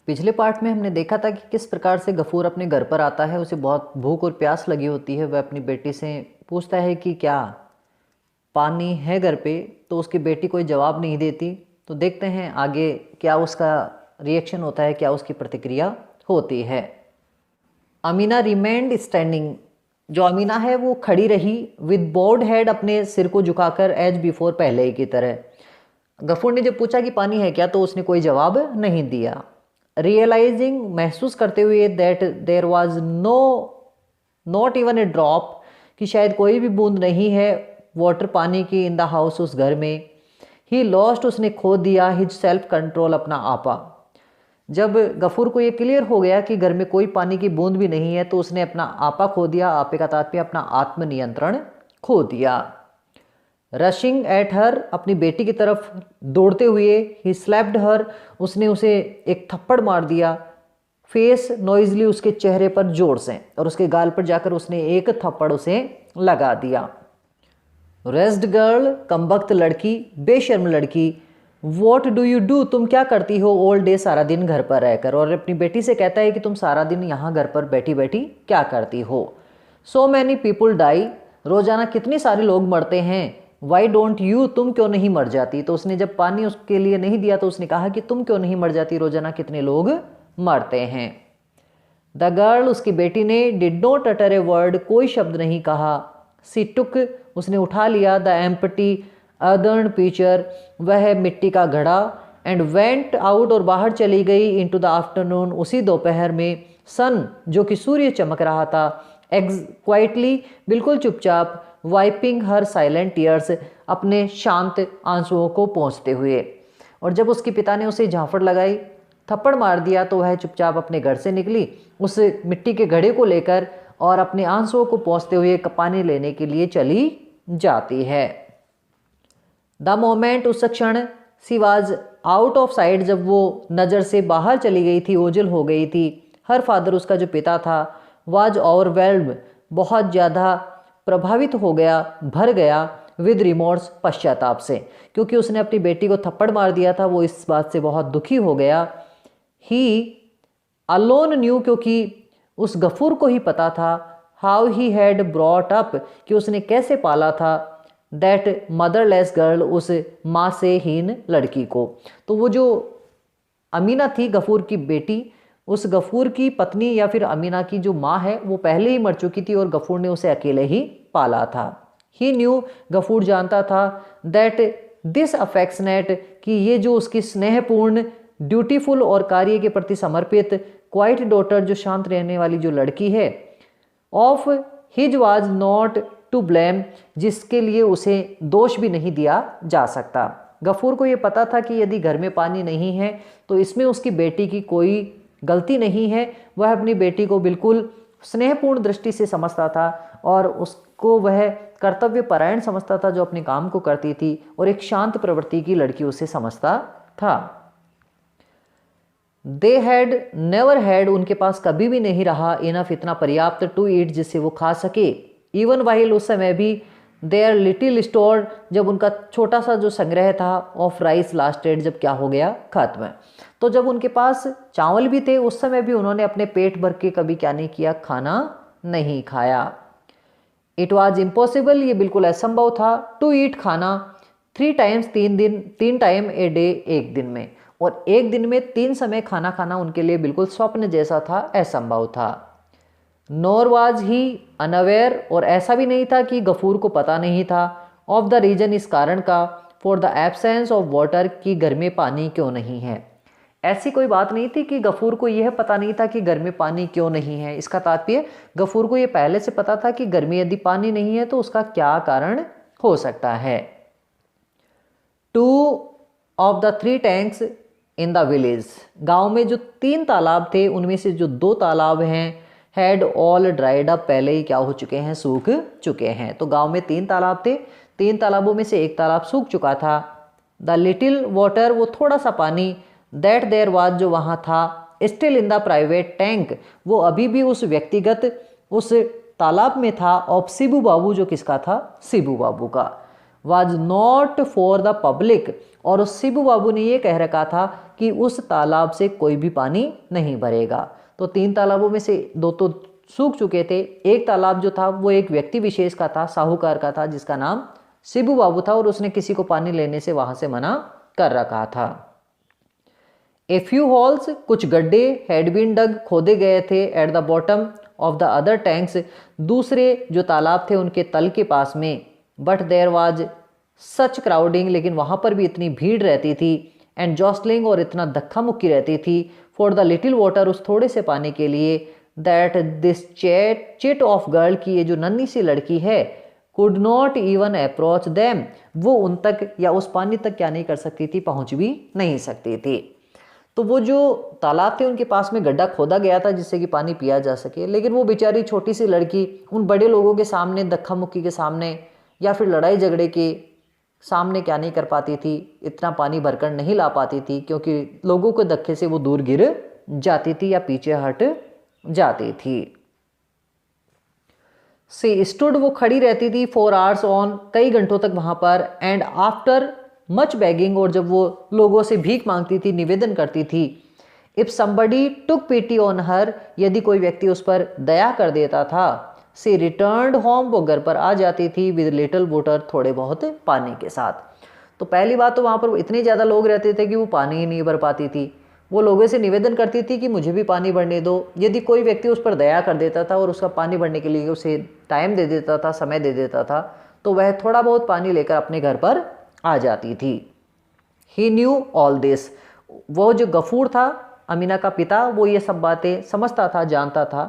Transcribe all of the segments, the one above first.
पिछले पार्ट में हमने देखा था कि किस प्रकार से गफूर अपने घर पर आता है, उसे बहुत भूख और प्यास लगी होती है। वह अपनी बेटी से पूछता है कि क्या पानी है घर पे, तो उसकी बेटी कोई जवाब नहीं देती। तो देखते हैं आगे क्या उसका रिएक्शन होता है, क्या उसकी प्रतिक्रिया होती है। अमीना रिमेंड स्टैंडिंग, जो अमीना है वो खड़ी रही विद बोर्ड हेड, अपने सिर को झुकाकर, एज बिफोर, पहले ही की तरह। गफूर ने जब पूछा कि पानी है क्या, तो उसने कोई जवाब नहीं दिया। रियलाइजिंग, महसूस करते हुए, that there was not even a drop, कि शायद कोई भी बूंद नहीं है वाटर, पानी की, इन द हाउस, उस घर में। ही लॉस्ट, उसने खो दिया, हिज सेल्फ कंट्रोल, अपना आपा। जब गफूर को ये क्लियर हो गया कि घर में कोई पानी की बूंद भी नहीं है, तो उसने अपना आपा खो दिया। आपे का तात्पर्य अपना आत्मनियंत्रण खो दिया। रशिंग एट हर, अपनी बेटी की तरफ दौड़ते हुए, ही स्लैप्ड हर, उसने उसे एक थप्पड़ मार दिया। फेस नॉइजली, उसके चेहरे पर जोर से, और उसके गाल पर जाकर उसने एक थप्पड़ उसे लगा दिया। रेस्ट गर्ल, कमबख्त लड़की, बेशर्म लड़की। वॉट डू यू डू, तुम क्या करती हो ऑल डे, सारा दिन घर पर रहकर। और अपनी बेटी से कहता है कि तुम सारा दिन यहाँ घर पर बैठी बैठी क्या करती हो। सो मैनी पीपुल डाई, रोजाना कितने सारे लोग मरते हैं। वाई डोंट यू, तुम क्यों नहीं मर जाती। तो उसने जब पानी उसके लिए नहीं दिया, तो उसने कहा कि तुम क्यों नहीं मर जाती, रोजाना कितने लोग मरते हैं। द गर्ल, उसकी बेटी ने, did not utter a word, कोई शब्द नहीं कहा। सी टुक, उसने उठा लिया, द एम्प्टी अर्दर्न पीचर, वह मिट्टी का घड़ा, एंड वेंट आउट, और बाहर चली गई, इनटू द आफ्टरनून, उसी दोपहर में। सन, जो कि सूर्य चमक रहा था, क्वाइटली, बिल्कुल चुपचाप, वाइपिंग हर साइलेंट टीयर्स, अपने शांत आंसुओं को पोंछते हुए। और जब उसके पिता ने उसे झांफड़ लगाई, थप्पड़ मार दिया, तो वह चुपचाप अपने घर से निकली उस मिट्टी के घड़े को लेकर, और अपने आंसुओं को पोंछते हुए पानी लेने के लिए चली जाती है। द मोमेंट, उस क्षण, सी वॉज आउट ऑफ साइट, जब वो नज़र से बाहर चली गई थी, ओझल हो गई थी। हर फादर, उसका जो पिता था, वाज ओवरवेल्म्ड, बहुत ज़्यादा प्रभावित हो गया, भर गया, विद रिमोर्स, पश्चाताप से, क्योंकि उसने अपनी बेटी को थप्पड़ मार दिया था। वो इस बात से बहुत दुखी हो गया। ही अलोन न्यू, क्योंकि उस गफूर को ही पता था, how he had brought up, कि उसने कैसे पाला था, दैट मदरलेस गर्ल, उस माँ से हीन लड़की को। तो वो जो अमीना थी, गफूर की बेटी, उस गफूर की पत्नी या फिर अमीना की जो माँ है, वो पहले ही मर चुकी थी, और गफूर ने उसे अकेले ही पाला था। ही न्यू, गफूर जानता था, दैट दिस अफेक्शनेट, कि ये जो उसकी स्नेहपूर्ण, ड्यूटीफुल और कार्य के प्रति समर्पित, क्वाइट डॉटर, जो शांत रहने वाली जो लड़की है, of his was not to blame, जिसके लिए उसे दोष भी नहीं दिया जा सकता। गफूर को ये पता था कि यदि घर में पानी नहीं है, तो इसमें उसकी बेटी की कोई गलती नहीं है। वह अपनी बेटी को बिल्कुल स्नेहपूर्ण दृष्टि से समझता था, और उसको वह कर्तव्य परायण समझता था, जो अपने काम को करती थी, और एक शांत प्रवृत्ति की लड़की उसे समझता था। दे हैड नेवर हैड, उनके पास कभी भी नहीं रहा, इनफ, इतना पर्याप्त, टू ईट, जिससे वो खा सके। इवन वाइल, उस समय भी, देयर लिटिल स्टोर, जब उनका छोटा सा जो संग्रह था, ऑफ राइस लास्टेड, जब क्या हो गया, खत्म। तो जब उनके पास चावल भी थे, उस समय भी उन्होंने अपने पेट भर के कभी क्या नहीं किया, खाना नहीं खाया। इट वॉज इम्पॉसिबल, ये बिल्कुल असंभव था, टू ईट, खाना, 3 टाइम्स, 3 टाइम ए डे, एक दिन में, और एक दिन में 3 समय खाना खाना उनके लिए बिल्कुल स्वप्न जैसा था, असंभव था। नोर वाज ही अनअवेयर, और ऐसा भी नहीं था कि गफूर को पता नहीं था, ऑफ द रीजन, इस कारण का, for the absence of water, कि घर में पानी क्यों नहीं है। ऐसी कोई बात नहीं थी कि गफूर को यह पता नहीं था कि घर में पानी क्यों नहीं है। इसका तात्पर्य गफूर को यह पहले से पता था कि घर में यदि पानी नहीं है, तो उसका क्या कारण हो सकता है। 2 of the 3 tanks in the village, गांव में जो 3 तालाब थे, उनमें से जो 2 तालाब हैं, हैड ऑल ड्राइड अप, पहले ही क्या हो चुके हैं, सूख चुके हैं। तो गांव में 3 तालाब थे, 3 तालाबों में से एक तालाब सूख चुका था। द लिटिल वाटर, वो थोड़ा सा पानी, दैट देयर वाज, जो वहाँ था, still in the private tank, वो अभी भी उस व्यक्तिगत उस तालाब में था, ऑफ शिबू बाबू, जो किसका था, शिबू बाबू का। Was not for the public, और उस शिबू बाबू ने ये कह रखा था कि उस तालाब से कोई भी पानी नहीं भरेगा। तो 3 तालाबों में से 2 तो सूख चुके थे। एक तालाब जो था वो एक व्यक्ति विशेष का था, साहूकार का था, जिसका नाम शिबू बाबू था, और उसने किसी को पानी लेने से वहां से मना कर रखा था। ए फ्यू होल्स, कुछ गड्ढे, हैड बीन डग, खोदे गए थे, at the bottom of the other tanks, दूसरे जो तालाब थे उनके तल के पास में। But there was such crowding, लेकिन वहां पर भी इतनी भीड़ रहती थी, एंड जॉस्लिंग, और इतना धक्का मुक्की रहती थी, फॉर द लिटिल वाटर, उस थोड़े से पानी के लिए, that this chit of girl, की ये जो नन्ही सी लड़की है, could not even approach them, वो उन तक या उस पानी तक क्या नहीं कर सकती थी, पहुंच भी नहीं सकती थी। तो वो जो तालाब थे उनके पास में गड्ढा खोदा गया था जिससे कि पानी पिया जा सके, लेकिन वो बेचारी छोटी सी लड़की उन बड़े लोगों के सामने, धक्का मुक्की के सामने या फिर लड़ाई झगड़े के सामने क्या नहीं कर पाती थी, इतना पानी भरकर नहीं ला पाती थी, क्योंकि लोगों के धक्के से वो दूर गिर जाती थी या पीछे हट जाती थी। सी स्टूड, वो खड़ी रहती थी, 4 आवर्स ऑन, कई घंटों तक वहां पर, एंड आफ्टर मच बेगिंग, और जब वो लोगों से भीख मांगती थी, निवेदन करती थी, if somebody took pity on her, यदि कोई व्यक्ति उस पर दया कर देता था, सी रिटर्न्ड होम, वो घर पर आ जाती थी, विद लिटिल वाटर, थोड़े बहुत पानी के साथ। तो पहली बात तो वहाँ पर इतने ज़्यादा लोग रहते थे कि वो पानी ही नहीं भर पाती थी। वो लोगों से निवेदन करती थी कि मुझे भी पानी भरने दो। यदि कोई व्यक्ति उस पर दया कर देता था और उसका पानी भरने के लिए उसे टाइम दे देता था, समय दे देता था, तो वह थोड़ा बहुत पानी लेकर अपने घर पर आ जाती थी। ही न्यू ऑल दिस, वो जो गफूर था, अमीना का पिता, वो ये सब बातें समझता था, जानता था।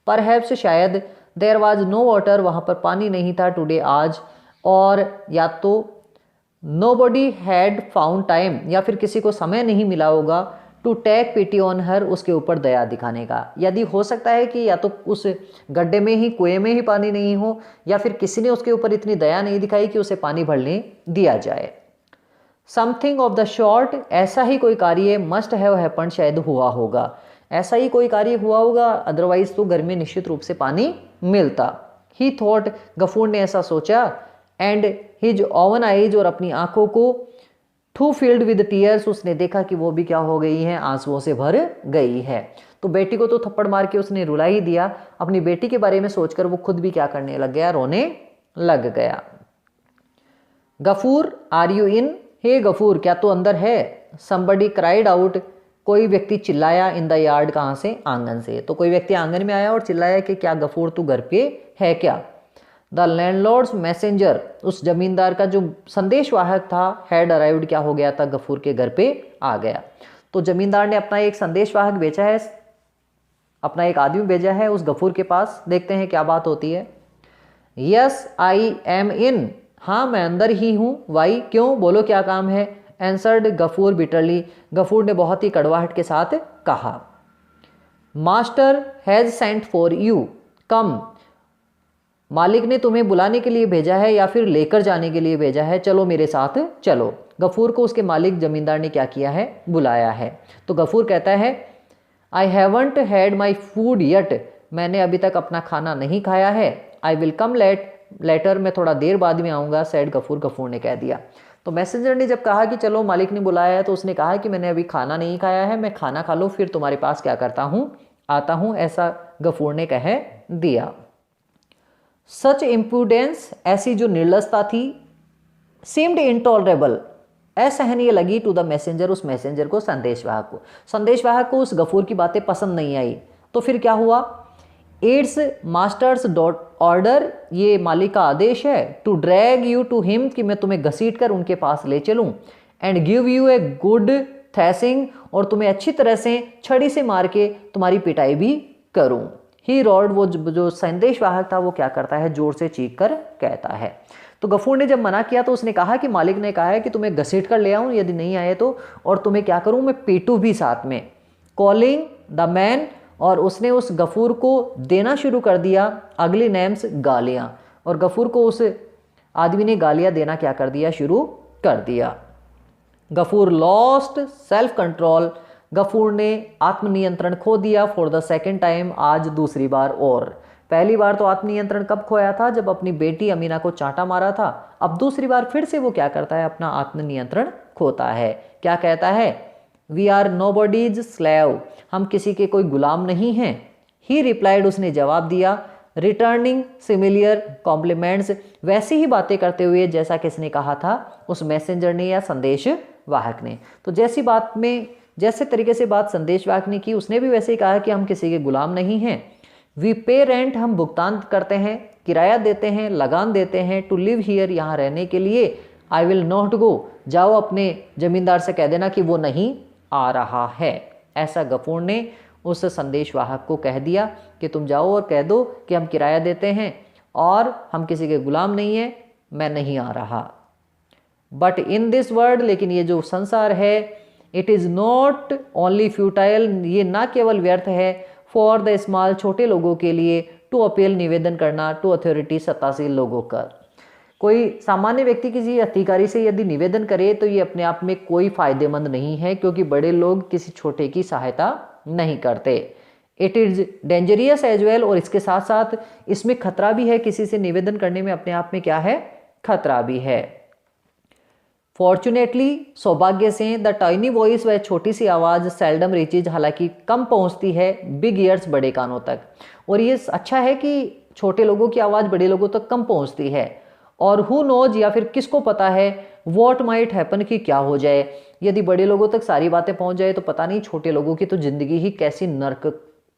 परहैप्स, शायद, देयर वाज नो वाटर, वहाँ पर पानी नहीं था, टुडे, आज, और या तो नोबडी हैड फाउंड टाइम, या फिर किसी को समय नहीं मिला होगा, to take pity on her, उसके ऊपर दया दिखाने का। यदि हो सकता है कि या तो उस गड्ढे में ही, कुएं में ही पानी नहीं हो, या फिर किसी ने उसके ऊपर इतनी दया नहीं दिखाई कि उसे पानी भरने दिया जाए। समथिंग ऑफ द शॉर्ट, ऐसा ही कोई कार्य, मस्ट हैव हैपन, शायद हुआ होगा, ऐसा ही कोई कार्य हुआ होगा, अदरवाइज तो घर में निश्चित रूप से पानी मिलता। ही थॉट, गफूर ने ऐसा सोचा, एंड हिज ओवन आइज, और अपनी आंखों को टू फिल्ड विद टीयर्स, उसने देखा कि वो भी क्या हो गई है, आंसुओं से भर गई है। तो बेटी को तो थप्पड़ मार के उसने रुला ही दिया, अपनी बेटी के बारे में सोचकर वो खुद भी क्या करने लग गया, रोने लग गया। गफूर, आर यू इन, हे गफूर, क्या तू अंदर है। समबडी क्राइड आउट, कोई व्यक्ति चिल्लाया, इन द यार्ड, कहाँ से, आंगन से। तो कोई व्यक्ति आंगन में आया और चिल्लाया कि क्या गफूर तू घर पे है क्या। द लैंडलॉर्ड्स मैसेंजर, उस जमींदार का जो संदेशवाहक था, हैड अराइव्ड, क्या हो गया था, गफूर के घर पे आ गया। तो जमींदार ने अपना एक संदेशवाहक भेजा है, अपना एक आदमी भेजा है उस गफूर के पास। देखते हैं क्या बात होती है। यस आई एम इन, हाँ मैं अंदर ही हूँ। वाई, क्यों, बोलो क्या काम है। एंसर्ड गफूर बिटरली, गफूर ने बहुत ही कड़वाहट के साथ कहा। Master has sent for you, come, मालिक ने तुम्हें बुलाने के लिए भेजा है या फिर लेकर जाने के लिए भेजा है, चलो मेरे साथ चलो। गफूर को उसके मालिक जमींदार ने क्या किया है, बुलाया है। तो गफूर कहता है, I haven't had my food yet, मैंने अभी तक अपना खाना नहीं खाया है। आई विल कम लेटर, मैं थोड़ा देर बाद में आऊँगा, सैड गफूर, गफूर ने कह दिया। तो मैसेंजर ने जब कहा कि चलो मालिक ने बुलाया है, तो उसने कहा कि मैंने अभी खाना नहीं खाया है, मैं खाना खा लूँ फिर तुम्हारे पास क्या करता हूँ, आता हूँ, ऐसा गफूर ने कह दिया। सच इम्प्रूडेंस, ऐसी जो निर्लजता थी, सीम्ड इंटॉलरेबल, असहनीय लगी, टू द मैसेंजर, उस मैसेंजर को, संदेशवाहक को। संदेशवाहक को उस गफूर की बातें पसंद नहीं आई। तो फिर क्या हुआ, इट्स मास्टर्स ऑर्डर, ये मालिक का आदेश है, to drag you to him, कि मैं तुम्हें घसीट कर उनके पास ले चलूँ, and give you a good thrashing, और तुम्हें अच्छी तरह से छड़ी से मार के तुम्हारी पिटाई भी करूँ। ही रॉड, वो जो संदेशवाहक था वो क्या करता है, जोर से चीख कर कहता है। तो गफूर ने जब मना किया तो उसने कहा कि मालिक ने कहा है कि तुम्हें घसीट कर ले आऊँ, यदि नहीं आए तो, और तुम्हें क्या करूँ, मैं पीटूँ भी साथ में। कॉलिंग द मैन, और उसने उस गफूर को देना शुरू कर दिया अगली नेम्स, गालियाँ, और गफूर को उस आदमी ने गालियाँ देना क्या कर दिया, शुरू कर दिया। Gafoor lost self control, Gafoor ने आत्मनियंत्रण खो दिया, फॉर द सेकेंड टाइम, आज दूसरी बार। और पहली बार तो आत्मनियंत्रण कब खोया था, जब अपनी बेटी अमीना को चांटा मारा था। अब दूसरी बार फिर से वो क्या करता है, अपना आत्मनियंत्रण खोता है। क्या कहता है? We are nobody's slave, हम किसी के कोई गुलाम नहीं हैं। ही रिप्लाइड, उसने जवाब दिया, रिटर्निंग सिमिलियर कॉम्प्लीमेंट्स, वैसी ही बातें करते हुए जैसा किसने कहा था, उस मैसेंजर ने या संदेश वाहक ने। तो जैसी बात में जैसे तरीके से बात संदेश वाहक ने की, उसने भी वैसे ही कहा कि हम किसी के गुलाम नहीं हैं। वी पे रेंट, हम भुगतान करते हैं, किराया देते हैं, लगान देते हैं, टू लिव हियर, यहाँ रहने के लिए। आई विल नॉट गो, जाओ अपने जमींदार से कह देना कि वो नहीं आ रहा है। ऐसा गफूर ने उस संदेश वाहक को कह दिया कि तुम जाओ और कह दो कि हम किराया देते हैं और हम किसी के गुलाम नहीं हैं, मैं नहीं आ रहा। बट इन दिस वर्ल्ड, लेकिन ये जो संसार है, it is not only futile, ये ना केवल व्यर्थ है, फॉर द स्मॉल, छोटे लोगों के लिए, टू अपील, निवेदन करना, टू अथॉरिटी, सत्ताशील लोगों का। कोई सामान्य व्यक्ति किसी अधिकारी से यदि निवेदन करे तो ये अपने आप में कोई फायदेमंद नहीं है, क्योंकि बड़े लोग किसी छोटे की सहायता नहीं करते। It is dangerous as well, और इसके साथ साथ इसमें खतरा भी है, किसी से निवेदन करने में अपने आप में क्या है, खतरा भी है। फॉर्चुनेटली, सौभाग्य से, द टाइनी वॉइस, वह छोटी सी आवाज़, सेल्डम रीचेज, हालांकि कम पहुंचती है, बिग ईयर्स, बड़े कानों तक। और ये अच्छा है कि छोटे लोगों की आवाज़ बड़े लोगों तक कम पहुंचती है। और हु नोज, या फिर किसको पता है, वॉट माइट हैपन, कि क्या हो जाए। यदि बड़े लोगों तक सारी बातें पहुंच जाए तो पता नहीं छोटे लोगों की तो जिंदगी ही कैसी नर्क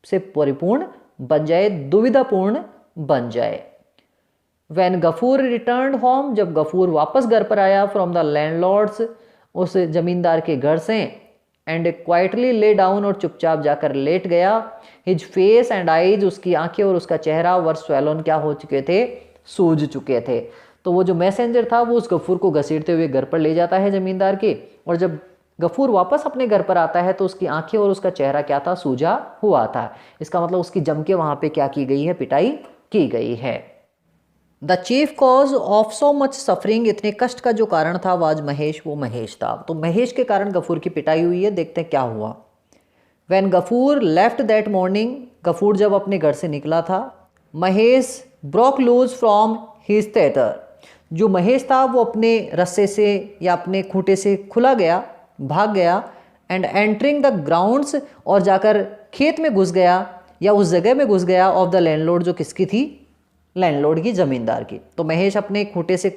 से परिपूर्ण बन जाए, दुविधापूर्ण बन जाए। When गफूर रिटर्न होम, जब गफूर वापस घर पर आया, फ्रॉम द लैंडलॉर्ड्स, उस जमींदार के घर से, एंड क्वाइटली ले डाउन, और चुपचाप जाकर लेट गया। हिज फेस एंड आईज, उसकी आंखें और उसका चेहरा, वर स्वेलन, क्या हो चुके थे, सूज चुके थे। तो वो जो मैसेंजर था वो उस गफूर को घसीटते हुए घर पर ले जाता है जमींदार के, और जब गफूर वापस अपने घर पर आता है तो उसकी आंखें और उसका चेहरा क्या था, सूजा हुआ था। इसका मतलब उसकी जम के वहां पे क्या की गई है, पिटाई की गई है। The chief cause of so much suffering, इतने कष्ट का जो कारण था वाज महेश, वो महेश था। तो महेश के कारण गफूर की पिटाई हुई है। देखते हैं क्या हुआ। When Gafoor left that morning, Gafoor जब अपने घर से निकला था, Mahesh broke loose from his tether, जो महेश था वो अपने रस्से से या अपने खूंटे से खुला गया, भाग गया। एंड एंटरिंग द ग्राउंड्स, और जाकर खेत में घुस गया या उस जगह में घुस गया, ऑफ द लैंडलॉर्ड, जो किसकी थी, लैंडलॉर्ड की, जमींदार की। तो महेश अपने खूंटे से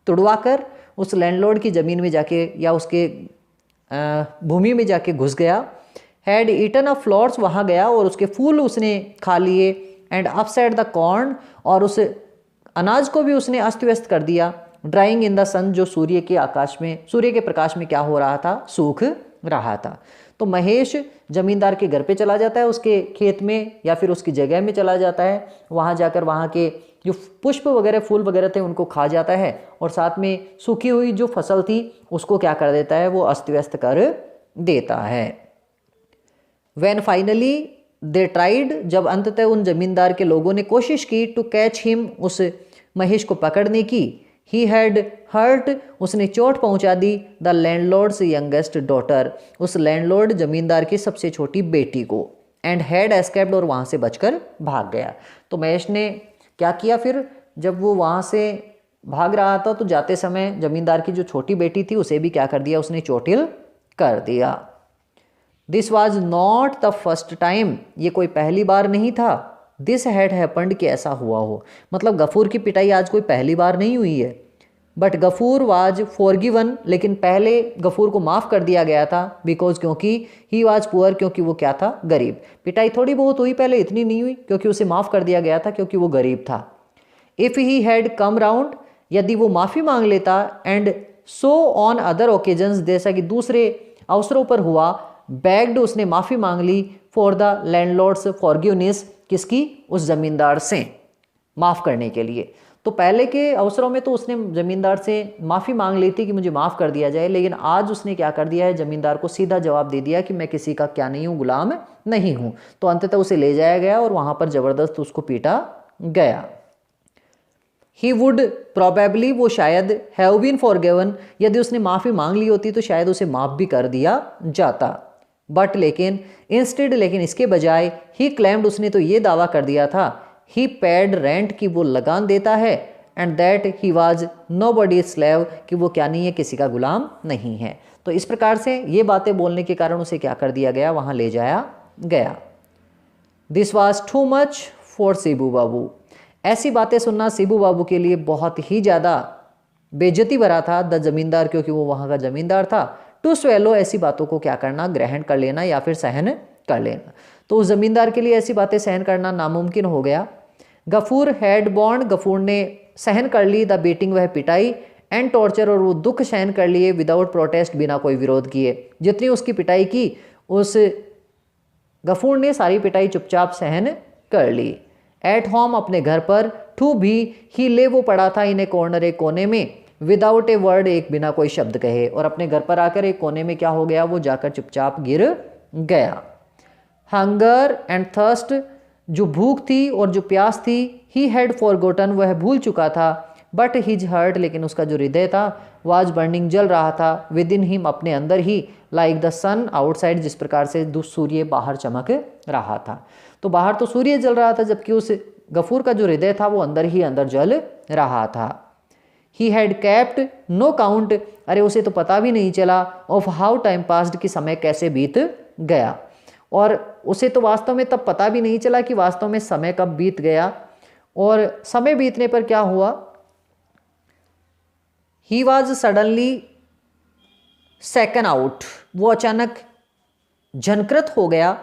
तुड़वा कर उस लैंडलॉर्ड की ज़मीन में जाके या उसके भूमि में जाके घुस गया। हैड ईटन अ फ्लॉर्स, वहाँ गया और उसके फूल उसने खा लिए। एंड अपसेट द कॉर्न, और उस अनाज को भी उसने अस्त व्यस्त कर दिया। ड्राइंग इन द सन, जो सूर्य के आकाश में, सूर्य के प्रकाश में क्या हो रहा था, सूख रहा था। तो महेश जमींदार के घर पे चला जाता है, उसके खेत में या फिर उसकी जगह में चला जाता है। वहाँ जाकर वहाँ के जो पुष्प वगैरह, फूल वगैरह थे, उनको खा जाता है, और साथ में सूखी हुई जो फसल थी उसको क्या कर देता है, वो अस्त व्यस्त कर देता है। व्हेन फाइनली दे ट्राइड, जब अंततः उन जमींदार के लोगों ने कोशिश की, टू कैच हिम, उस महेश को पकड़ने की, ही हैड हर्ट, उसने चोट पहुंचा दी, द लैंडलॉर्ड्स यंगेस्ट डॉटर, उस लैंडलॉर्ड जमींदार की सबसे छोटी बेटी को। एंड हैड एस्केप्ड, और वहाँ से बचकर भाग गया। तो महेश ने क्या किया फिर, जब वो वहाँ से भाग रहा था तो जाते समय जमींदार की जो छोटी बेटी थी उसे भी क्या कर दिया, उसने चोटिल कर दिया। This was not the first time, ये कोई पहली बार नहीं था। दिस हैड हैपन्ड, कि ऐसा हुआ हो, मतलब गफूर की पिटाई आज कोई पहली बार नहीं हुई है। बट गफूर वाज फॉरगिवन, लेकिन पहले गफूर को माफ़ कर दिया गया था, बिकॉज, क्योंकि ही वाज पुअर, क्योंकि वो क्या था, गरीब। पिटाई थोड़ी बहुत हुई पहले, इतनी नहीं हुई, क्योंकि उसे माफ़ कर दिया गया था, क्योंकि वो गरीब था। If he had come round, यदि वो माफ़ी मांग लेता, and so on other occasions, जैसा कि दूसरे अवसरों पर हुआ, बैग्ड, उसने माफ़ी मांग ली, फॉर द लैंडलॉर्ड्स फॉरगिवनेस, किसकी, उस जमींदार से माफ़ करने के लिए। तो पहले के अवसरों में तो उसने जमींदार से माफ़ी मांग ली थी कि मुझे माफ़ कर दिया जाए, लेकिन आज उसने क्या कर दिया है, जमींदार को सीधा जवाब दे दिया कि मैं किसी का क्या नहीं हूँ, गुलाम नहीं हूँ। तो अंततः उसे ले जाया गया और वहाँ पर ज़बरदस्त उसको पीटा गया। ही वुड प्रोबेबली, वो शायद, हैव बीन फॉरगिवन, यदि उसने माफ़ी मांग ली होती तो शायद उसे माफ़ भी कर दिया जाता। बट लेकिन इंस्टेड, लेकिन इसके बजाय, ही क्लेम्ड, उसने तो ये दावा कर दिया था, ही पेड रेंट, की वो लगान देता है, and that he was nobody slave, कि वो क्या नहीं है, किसी का गुलाम नहीं है। तो इस प्रकार से ये बातें बोलने के कारण उसे क्या कर दिया गया, वहाँ ले जाया गया। This was too much for Shibu Babu. ऐसी बातें सुनना शिबू बाबू के लिए बहुत ही ज़्यादा बेइज्जती भरा था। द जमींदार, क्योंकि वो वहाँ का जमींदार था। टू स्वेलो, ऐसी बातों को क्या करना, ग्रहण कर लेना या फिर सहन कर लेना। तो उस जमींदार के लिए ऐसी बातें सहन करना नामुमकिन हो गया। गफूर हैड बॉन्ड, गफूर ने सहन कर ली द बीटिंग, वह पिटाई, एंड टॉर्चर, और वो दुख सहन कर लिए विदाउट प्रोटेस्ट, बिना कोई विरोध किए। जितनी उसकी पिटाई की, उस गफूर ने सारी पिटाई चुपचाप सहन कर ली। एट होम, अपने घर पर। टू भी, ही ले, वो पड़ा था इन ए कॉर्नर, एक कोने में। विदाउट ए वर्ड, एक बिना कोई शब्द कहे, और अपने घर पर आकर एक कोने में क्या हो गया, वो जाकर चुपचाप गिर गया। हंगर एंड थर्स्ट, जो भूख थी और जो प्यास थी, ही हैड फॉरगॉटन, वह भूल चुका था। बट हिज हर्ट, लेकिन उसका जो हृदय था, वाज बर्निंग, जल रहा था। विद इन हिम, अपने अंदर ही। लाइक द सन आउटसाइड, जिस प्रकार से सूर्य बाहर चमक रहा था। तो बाहर तो सूर्य जल रहा था, जबकि उस गफूर का जो हृदय था वो अंदर ही अंदर जल रहा था। He had kept no count, अरे उसे तो पता भी नहीं चला, ऑफ हाउ टाइम पास्ड, कि समय कैसे बीत गया। और उसे तो वास्तव में तब पता भी नहीं चला कि वास्तव में समय कब बीत गया। और समय बीतने पर क्या हुआ, ही वॉज सडनली सेकन आउट, वो अचानक झनकृत हो गया।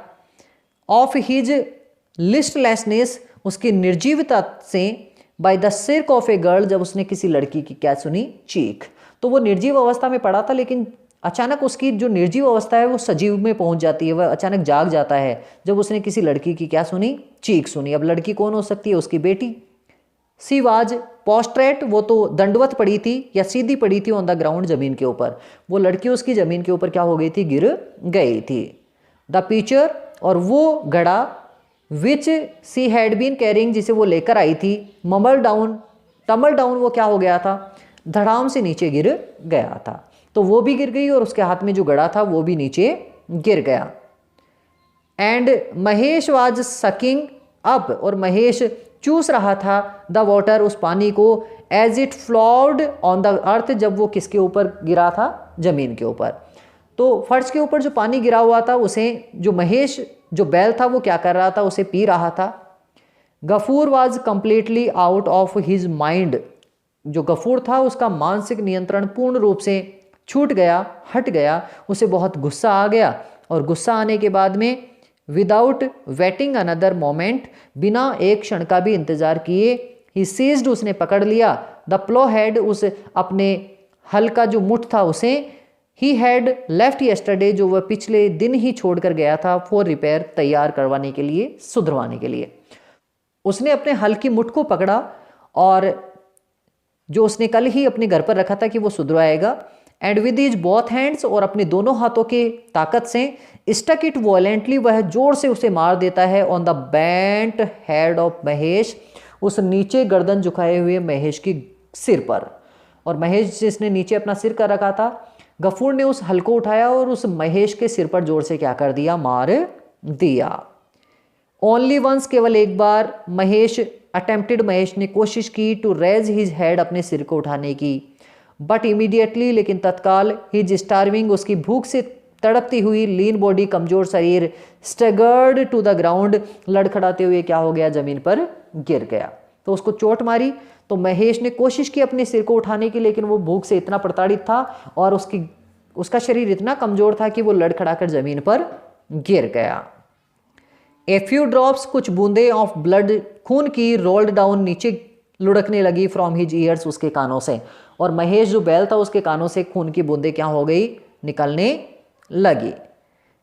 ऑफ हिज लिस्टलेसनेस, उसकी निर्जीवता से। By the shriek of a girl, जब उसने किसी लड़की की क्या सुनी, चीख। तो वो निर्जीव अवस्था में पड़ा था, लेकिन अचानक उसकी जो निर्जीव अवस्था है वो सजीव में पहुंच जाती है, वह अचानक जाग जाता है जब उसने किसी लड़की की क्या सुनी, चीख सुनी। अब लड़की कौन हो सकती है, उसकी बेटी। सी वाज पोस्ट्रेट, वो तो दंडवत पड़ी थी या सीधी पड़ी थी ऑन द ग्राउंड, जमीन के ऊपर। वो लड़की उसकी जमीन के ऊपर क्या हो गई थी, गिर गई थी। द पिक्चर, और वो घड़ा, विच सी हैड बीन कैरिंग, जिसे वो लेकर आई थी, टमल डाउन, वो क्या हो गया था, धड़ाम से नीचे गिर गया था। तो वो भी गिर गई और उसके हाथ में जो घड़ा था वो भी नीचे गिर गया। And Mahesh was sucking up, और महेश चूस रहा था द वाटर, उस पानी को, as it flowed on the earth, जब वो किसके ऊपर गिरा था, जमीन के ऊपर। तो फर्श के ऊपर जो पानी गिरा हुआ था, उसे जो महेश, जो बैल था, वो क्या कर रहा था, उसे पी रहा था। Gafoor was completely out of his mind, जो गफूर था उसका मानसिक नियंत्रण पूर्ण रूप से छूट गया, हट गया। उसे बहुत गुस्सा आ गया, और गुस्सा आने के बाद में विदाउट वेटिंग अनदर मोमेंट, बिना एक क्षण का भी इंतजार किए, ही सीज्ड, उसने पकड़ लिया, द प्लो हेड, उस अपने हल का जो मुठ था उसे, ही हैड लेफ्ट यस्टरडे, जो वह पिछले दिन ही छोड़कर गया था, फॉर रिपेयर, तैयार करवाने के लिए, सुधरवाने के लिए। उसने अपने हल की मुठ को पकड़ा, और जो उसने कल ही अपने घर पर रखा था कि वो सुधरवाएगा, and with his both hands, और अपने दोनों हाथों के ताकत से, स्टक इट वॉलेंटली, वह जोर से उसे मार देता है, on the bent head of Mahesh, उस नीचे गर्दन झुकाए हुए महेश की सिर पर। और महेश जिसने नीचे अपना सिर कर रखा था, गफूर ने उस हल को उठाया और उस महेश के सिर पर जोर से क्या कर दिया, मार दिया। ओनली वंस, केवल एक बार, महेश अटेम्प्टेड, महेश ने कोशिश की, टू रेज हिज हेड, अपने सिर को उठाने की। बट इमीडिएटली, लेकिन तत्काल, हिज स्टार्विंग, उसकी भूख से तड़पती हुई लीन बॉडी, कमजोर शरीर, स्टगर्ड टू द ग्राउंड, लड़खड़ाते हुए क्या हो गया, जमीन पर गिर गया। तो उसको चोट मारी, तो महेश ने कोशिश की अपने सिर को उठाने की, लेकिन वो भूख से इतना प्रताड़ित था और उसका शरीर इतना कमजोर था कि वो लड़खड़ाकर जमीन पर गिर गया। ए फ्यू ड्रॉप्स, कुछ बूंदे, ऑफ ब्लड, खून की, रोल्ड डाउन, नीचे लुढ़कने लगी, फ्रॉम हिज ईयर्स, उसके कानों से। और महेश जो बैल था, उसके कानों से खून की बूंदें क्या हो गई, निकलने लगी।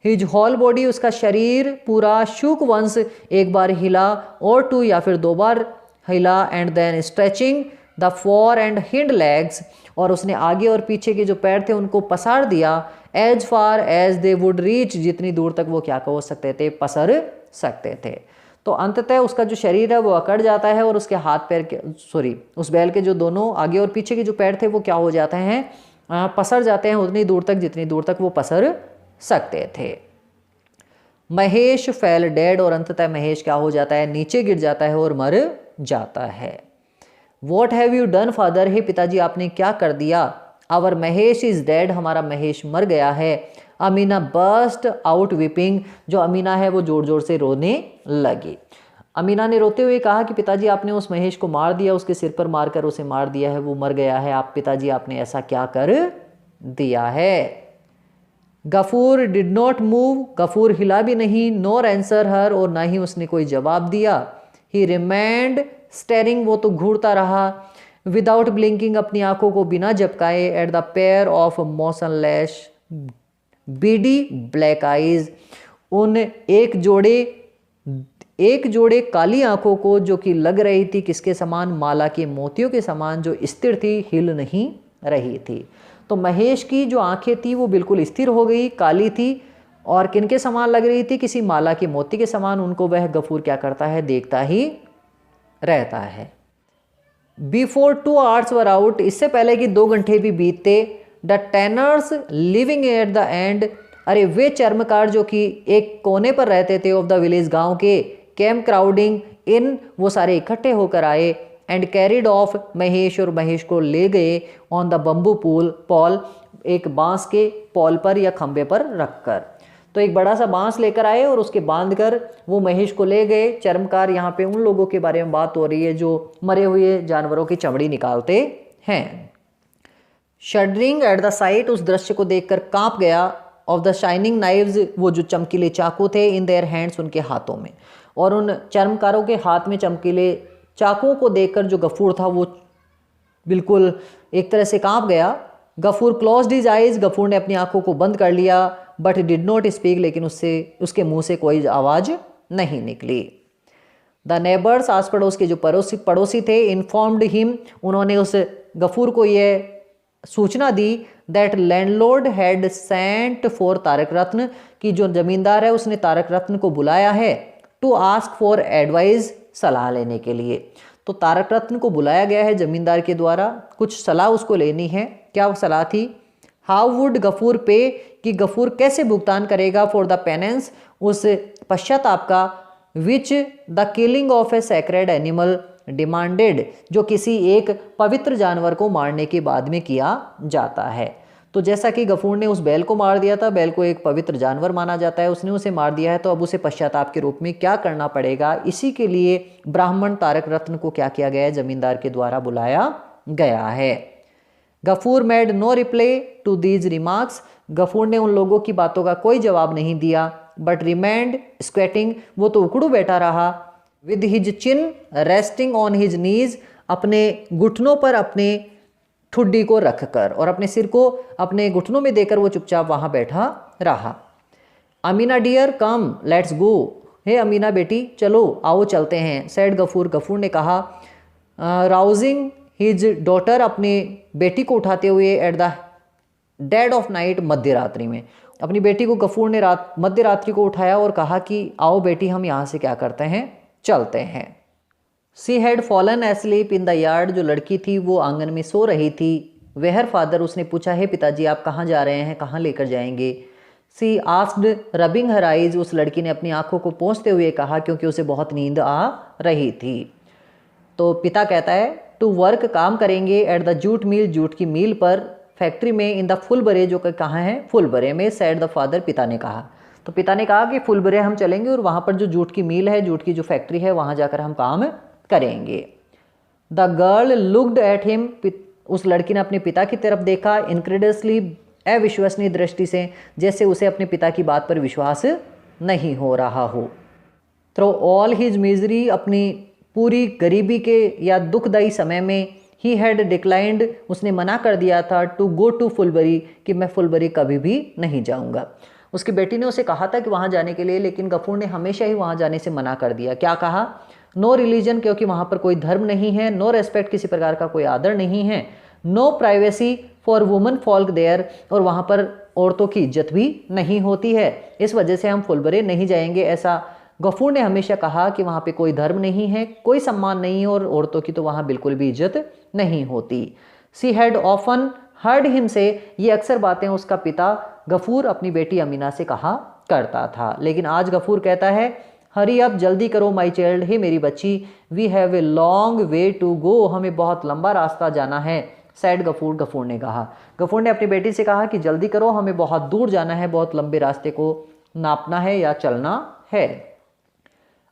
हिज होल बॉडी, उसका शरीर पूरा, शूक वंस, एक बार हिला, और टू, या फिर दो बार हिला, and then stretching the fore and hind legs, और उसने आगे और पीछे के जो पैर थे उनको पसार दिया, as far as they would reach, जितनी दूर तक वो क्या हो सकते थे, पसर सकते थे। तो अंततः उसका जो शरीर है वो अकड़ जाता है, और उसके हाथ पैर के, उस बैल के जो दोनों आगे और पीछे के जो पैर थे वो क्या हो जाते हैं, पसर जाते हैं उतनी दूर तक जितनी दूर तक वो पसर सकते थे। महेश फेल डेड, और अंततः महेश क्या हो जाता है, नीचे गिर जाता है और मर जाता है। What have you done father, हे पिताजी आपने क्या कर दिया। आवर महेश इज डेड, हमारा महेश मर गया है। अमीना बर्स्ट आउट वीपिंग, जो अमीना है वो जोर जोर से रोने लगी। अमीना ने रोते हुए कहा कि पिताजी आपने उस महेश को मार दिया, उसके सिर पर मारकर उसे मार दिया है, वो मर गया है। आप पिताजी आपने ऐसा क्या कर दिया है। Gafoor did not move, Gafoor हिला भी नहीं, नॉर आंसर हर, और ना ही उसने कोई जवाब दिया। ही रिमेंड स्टेरिंग, वो तो घूरता रहा। विदाउट ब्लिंकिंग, अपनी आंखों को बिना झपकाए। At the pair of motionless beady black eyes, उन एक जोड़े काली आंखों को जो कि लग रही थी किसके समान, माला के मोतियों के समान, जो स्थिर थी, हिल नहीं रही थी। तो महेश की जो आंखें थी वो बिल्कुल स्थिर हो गई, काली थी, और किनके समान लग रही थी, किसी माला के मोती के समान। उनको वह गफूर क्या करता है, देखता ही रहता है। बिफोर 2 hours वर आउट, इससे पहले कि 2 घंटे भी बीतते। The tanners living at the end, अरे वे चर्मकार जो कि एक कोने पर रहते थे ऑफ द विलेज, गांव के, कैम क्राउडिंग इन, वो सारे इकट्ठे होकर आए। एंड कैरिड ऑफ महेश, और महेश को ले गए ऑन द बम्बू पॉल, एक बांस के पॉल पर या खंबे पर रखकर। तो एक बड़ा सा बांस लेकर आए और उसके बांधकर वो महेश को ले गए। चर्मकार, यहाँ पे उन लोगों के बारे में बात हो रही है जो मरे हुए जानवरों की चमड़ी निकालते हैं। शडरिंग एट द साइट, उस दृश्य को देखकर कांप गया। ऑफ द शाइनिंग नाइव्स, वो जो चमकीले चाकू थे, इन देयर हैंड्स, उनके हाथों में, और उन चर्मकारों के हाथ में चमकीले चाकुओं को देखकर जो गफूर था वो बिल्कुल एक तरह से कांप गया। Gafoor closed his eyes, Gafoor ने अपनी आंखों को बंद कर लिया। बट डिड नॉट स्पीक, लेकिन उसके मुंह से कोई आवाज़ नहीं निकली। द नेबर्स, आस पड़ोस के जो पड़ोसी थे, इन्फॉर्म्ड हिम, उन्होंने उस गफूर को यह सूचना दी that landlord had sent for Tarak Ratna, कि जो जमींदार है उसने तारक रत्न को बुलाया है, टू आस्क फॉर एडवाइस, सलाह लेने के लिए। तो तारक रत्न को बुलाया गया है जमींदार के द्वारा, कुछ सलाह उसको लेनी है। क्या सलाह थी, हाउ वुड गफूर पे, कि गफूर कैसे भुगतान करेगा, फॉर द पेनेंस, उस पश्चाताप का, which the killing of A sacred animal demanded, जो किसी एक पवित्र जानवर को मारने के बाद में किया जाता है। तो जैसा कि गफूर ने उस बैल को मार दिया था, बैल को एक पवित्र जानवर माना जाता है, उसने उसे मार दिया है, तो अब उसे पश्चाताप के रूप में क्या करना पड़ेगा। इसी के लिए ब्राह्मण तारक रत्न को क्या किया गया है, जमींदार के द्वारा बुलाया गया है। Gafoor made no reply to these remarks, Gafoor ने उन लोगों की बातों का कोई जवाब नहीं दिया। बट रिमेंड स्क्वेटिंग, वो तो उकड़ू बैठा रहा। With his chin resting on his knees, अपने घुटनों पर अपने ठुड्डी को रखकर और अपने सिर को अपने घुटनों में देकर वो चुपचाप वहां बैठा रहा। Amina dear come let's go, हे अमीना बेटी चलो आओ चलते हैं। सैड गफूर, गफूर ने कहा। राउजिंग हिज डॉटर, अपनी बेटी को उठाते हुए at the dead of night, मध्य रात्रि में। अपनी बेटी को गफूर ने मध्य रात्रि को उठाया और कहा कि आओ बेटी हम यहाँ से क्या करते हैं, चलते हैं। She had fallen asleep in the yard, जो लड़की थी वो आंगन में सो रही थी। वेहर फादर, उसने पूछा है पिताजी आप कहाँ जा रहे हैं, कहाँ लेकर जाएंगे। सी आस्क्ड रबिंग हर आइज, उस लड़की ने अपनी आंखों को पोंछते हुए कहा, क्योंकि उसे बहुत नींद आ रही थी। तो पिता कहता है टू वर्क, काम करेंगे, at the jute mill, jute की मिल पर, फैक्ट्री में, इन द फुलबरे, जो कहाँ है, फुलबरे में। सैड द फादर, पिता ने कहा। तो पिता ने कहा कि फुलबरे हम चलेंगे और वहाँ पर जो जूट की मिल है, जूट की जो फैक्ट्री है, वहाँ जाकर हम काम करेंगे। The girl looked at him, उस लड़की ने अपने पिता की तरफ देखा, इनक्रेडसली, अविश्वसनीय दृष्टि से, जैसे उसे अपने पिता की बात पर विश्वास नहीं हो रहा हो। थ्रू ऑल हिज मिजरी, अपनी पूरी गरीबी के या दुखदायी समय में, ही हैड डिक्लाइंड, उसने मना कर दिया था, टू गो टू फुलबरी, कि मैं फुलबरी कभी भी नहीं जाऊंगा। उसकी बेटी ने उसे कहा था कि वहाँ जाने के लिए, लेकिन गफूर ने हमेशा ही वहाँ जाने से मना कर दिया। क्या कहा, नो रिलीजन, क्योंकि वहाँ पर कोई धर्म नहीं है। नो रेस्पेक्ट, किसी प्रकार का कोई आदर नहीं है। No privacy for woman folk there, और वहाँ पर औरतों की इज्जत भी नहीं होती है, इस वजह से हम फुलबरे नहीं जाएंगे। ऐसा गफूर ने हमेशा कहा कि वहाँ पे कोई धर्म नहीं है, कोई सम्मान नहीं है, और औरतों की तो वहाँ बिल्कुल भी इज्जत नहीं होती। She had often heard him से, ये अक्सर बातें उसका पिता गफूर अपनी बेटी अमीना से कहा करता था। लेकिन आज गफूर कहता है हरी अप, जल्दी करो माई चाइल्ड, हे मेरी बच्ची, we have a long way to go, हमें बहुत लंबा रास्ता जाना है, सैड गफूर, गफूर ने कहा। गफूर ने अपनी बेटी से कहा कि जल्दी करो, हमें बहुत दूर जाना है, बहुत लंबे रास्ते को नापना है या चलना है।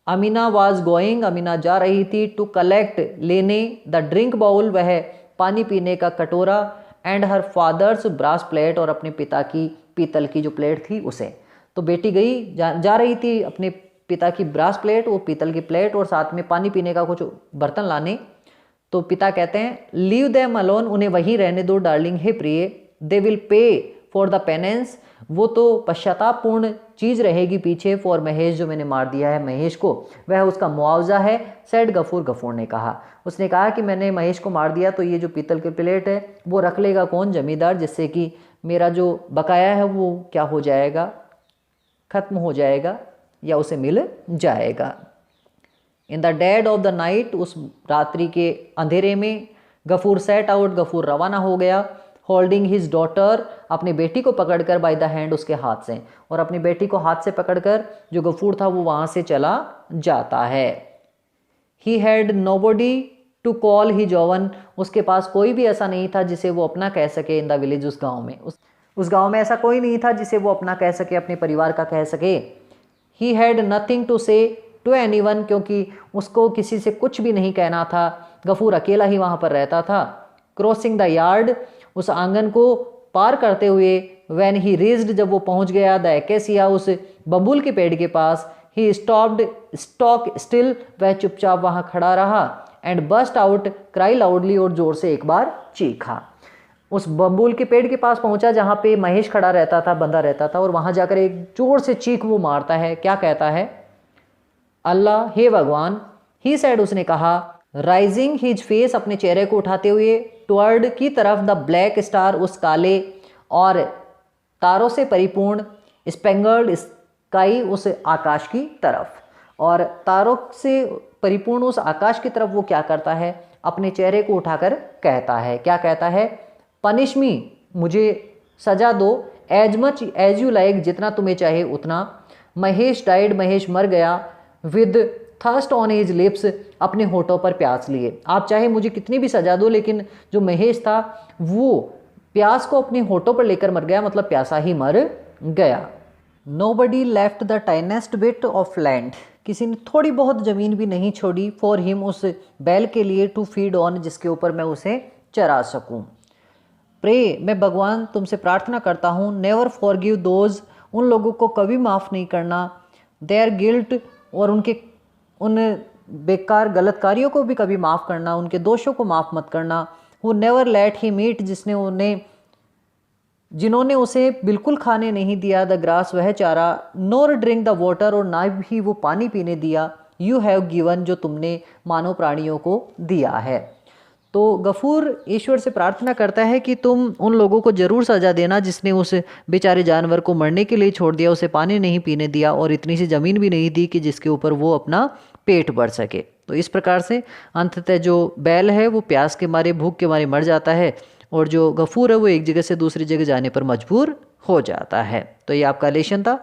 अमीना वॉज गोइंग, अमीना जा रही थी, टू कलेक्ट, लेने, द ड्रिंक बाउल, वह पानी पीने का कटोरा, and her father's brass plate, और अपने पिता की पीतल की जो प्लेट थी उसे। तो बेटी गई जा रही थी अपने पिता की ब्रास प्लेट, वो पीतल की प्लेट, और साथ में पानी पीने का कुछ बर्तन लाने। तो पिता कहते हैं लीव देम अलोन, उन्हें वहीं रहने दो डार्लिंग, हे प्रिय, they will pay for the penance, वो तो पश्चातापपूर्ण चीज़ रहेगी पीछे, फॉर महेश, जो मैंने मार दिया है महेश को, वह उसका मुआवजा है, सैड गफूर, गफूर ने कहा। उसने कहा कि मैंने महेश को मार दिया तो ये जो पीतल की प्लेट है वो रख लेगा कौन, जमींदार, जिससे कि मेरा जो बकाया है वो क्या हो जाएगा, खत्म हो जाएगा या उसे मिल जाएगा। In the dead of the night, उस रात्रि के अंधेरे में, गफूर सेट आउट, गफूर रवाना हो गया, होल्डिंग हिज डॉटर, अपनी बेटी को पकड़कर, बाय द हैंड, उसके हाथ से, और अपनी बेटी को हाथ से पकड़कर जो गफूर था वो वहाँ से चला जाता है। He had nobody to call his own, उसके पास कोई भी ऐसा नहीं था जिसे वो अपना कह सके, इन द विलेज, उस गाँव में, उस गाँव में ऐसा कोई नहीं था जिसे वो अपना कह सके, अपने परिवार का कह सके। ही हैड नथिंग टू से टू एनीवन, क्योंकि उसको किसी से कुछ भी नहीं कहना था, गफूर अकेला ही वहाँ पर रहता था। क्रॉसिंग द यार्ड, उस आंगन को पार करते हुए, व्हेन ही रीच्ड, जब वो पहुँच गया, द एकेसिया, उस बबूल के पेड़ के पास, ही स्टॉक स्टिल, वह चुपचाप वहाँ खड़ा रहा, and bast out, cry loudly, और जोर से एक बार चीखा। उस बबूल के पेड़ के पास पहुंचा जहाँ पे महेश खड़ा रहता था, बंधा रहता था, और वहाँ जाकर एक जोर से चीख वो मारता है। क्या कहता है? अल्लाह, हे भगवान, ही सेड, उसने कहा, राइजिंग हिज फेस, अपने चेहरे को उठाते हुए, टुवर्ड, की तरफ, द ब्लैक स्टार, उस काले और तारों से परिपूर्ण, स्पेंगल्ड स्काई, उस आकाश की तरफ। और तारों से परिपूर्ण उस आकाश की तरफ वो क्या करता है? अपने चेहरे को उठाकर कहता है। क्या कहता है? पनिश मी, मुझे सजा दो, as much as you like, जितना तुम्हें चाहे उतना। महेश डाइड, महेश मर गया, with thirst on his lips, अपने होठों पर प्यास लिए। आप चाहे मुझे कितनी भी सजा दो, लेकिन जो महेश था वो प्यास को अपने होठों पर लेकर मर गया, मतलब प्यासा ही मर गया। Nobody left the tiniest bit of land, किसी ने थोड़ी बहुत ज़मीन भी नहीं छोड़ी, फॉर हिम, उस बैल के लिए, टू फीड ऑन, जिसके ऊपर मैं उसे चरा सकूं। प्रे, मैं भगवान तुमसे प्रार्थना करता हूँ, नेवर फॉरगिव दोज, उन लोगों को कभी माफ़ नहीं करना, देयर गिल्ट, और उनके उन बेकार गलत कार्यों को भी कभी माफ़ करना, उनके दोषों को माफ़ मत करना। वो नेवर लेट ही मीट, जिन्होंने उसे बिल्कुल खाने नहीं दिया, द ग्रास, वह चारा, नोर ड्रिंक द वाटर, और ना भी वो पानी पीने दिया, यू हैव गिवन, जो तुमने मानव प्राणियों को दिया है। तो गफूर ईश्वर से प्रार्थना करता है कि तुम उन लोगों को ज़रूर सज़ा देना जिसने उस बेचारे जानवर को मरने के लिए छोड़ दिया, उसे पानी नहीं पीने दिया, और इतनी सी ज़मीन भी नहीं दी कि जिसके ऊपर वो अपना पेट भर सके। तो इस प्रकार से अंततः जो बैल है वो प्यास के मारे, भूख के मारे मर जाता है, और जो गफूर है वो एक जगह से दूसरी जगह जाने पर मजबूर हो जाता है। तो ये आपका लेशन था।